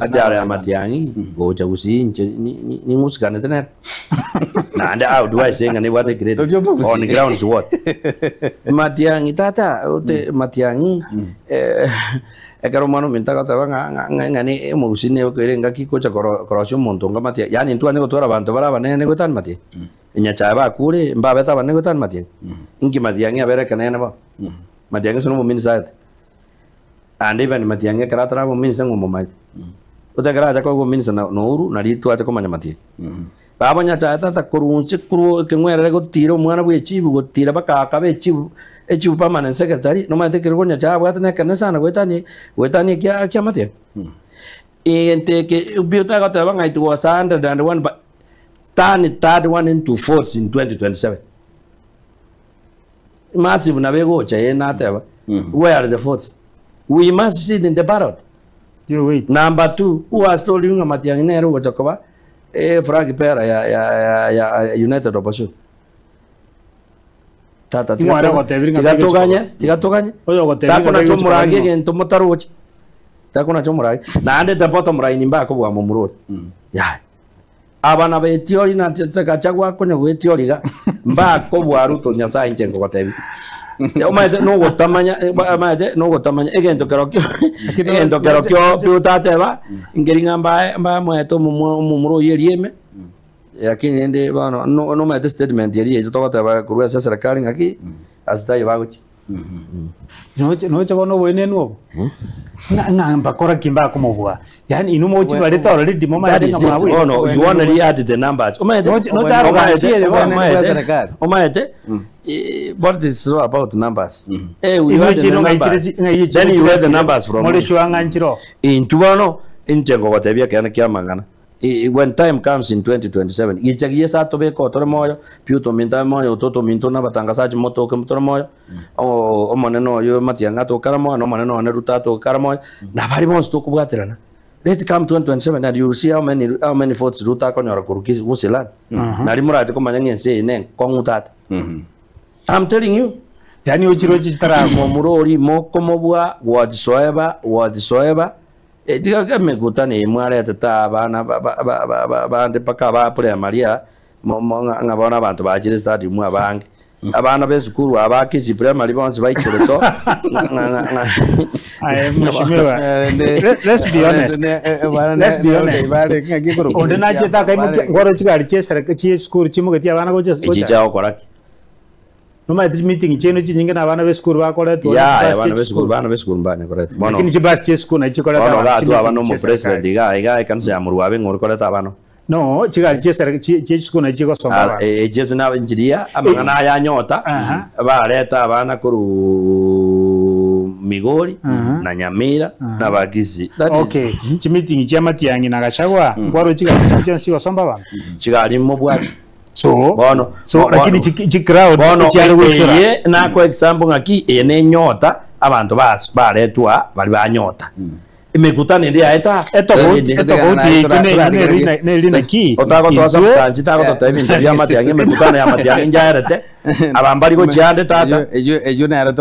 ajara ya Matiang'i gocha Gusii ni ngusikane tena na ande how do I say ngani what a great on ground is what Matiang'i tata ote Matiang'i ekaro mano minta kata ngani musine okere ngaki kocha korosho monto ngamatia yani ntu ane gotora bantu bara banene gotan mati Nyachae ba kure mba beta banene gotan mati inki Matiang'i abere kanene ba Matiang'i sono mo minsat ande bani Matiang'i karatara mo minsa ngo momai utakara jako go minsa na nouru na ritu ate ko manyamati baba Nyachae tata kurunche kuru kengwere go tiro mwana bwe chibu go tira baka kabe chibu echibu permanent secretary no mate kero Nyachae bwata na kanesa na wetani kya mate ente ke biota ga taba ngai to was 101 but turn third one into fourth in 2027 massive na bego cha na taba where are the fourths we must sit in the ballot. You wait. Number 2, who has told you Matiang'i nero wachakoba fragi pera ya United Opposition. Tata tiga toganya. Takuna chomuragi gento motarochi. Takuna chomuragi. Na ande tapota murai nimba ko bwa mumuro. Ya. Abana be theory na tsaka chagwa konya we theory ga mba ko bwa ruto Nyasaye njengo kwa tebi. Omaete no gotamanya egento kerokyo piutate ba ingeringa mba mweto mumuro yerieme yakini ende bano no maete statement yeri tutokota ba kuruya serikali ngaki asitai baguchi no chabono wene no ngamba kora kimba kumobwa yani inumo uchi baleta already mama ya ngamawe no you want to add the numbers omaete what is so about numbers we have the numbers then you have the numbers from intubano injengo watebia kana kiamangana when time comes in 2027 ichagie sa tobe ko tore moyo piuto minta moyo toto minto na batangasaji moto ke motore moyo o moneno yo Matiang'i to karamo no moneno ne ruta to karamo na bari monsto kubwaterana let come 2027 and you will see how many votes ruta ko nyora kuruki Gusii na rimurate ko manyangi se ne kongutata I'm telling you yani ochiro chitara mo murori moko mobwa wadisoeba diga game gutane mware tata bana bande paka ba pure Maria ngabona abantu bajire stadium abange abana bezukuru abakisi primary bonds baikereto let's be honest ondena cheta kai ngoro chigari chesera chi school chimugeti abana goje chichao koraki no ma this meeting cheno chinyinga na abana be school bakora to abana be school mbane correct bono lakini chibas che school na chikora ta abana mo president iga kanse amuru abe ngoro kora ta abana no chigari chesera chi school na chiko somba jese na engineer amangana ya nyota bareta abana kuru Migori na Nyamira na Gusii okay chi meeting cha Matiang'i na Gachagua ngoro chigari chiko somba ba chigari mo bwa so lakini chi crowd chari guchura na kwa example ngaki ene nyota abantu baretwa bali banyota imekutana ndio aeta eto vote ne rina ki otako to substance tako to time ndio ya Matiang'i imekutana ya Matiang'i njaerete abambari go chande tata ejo na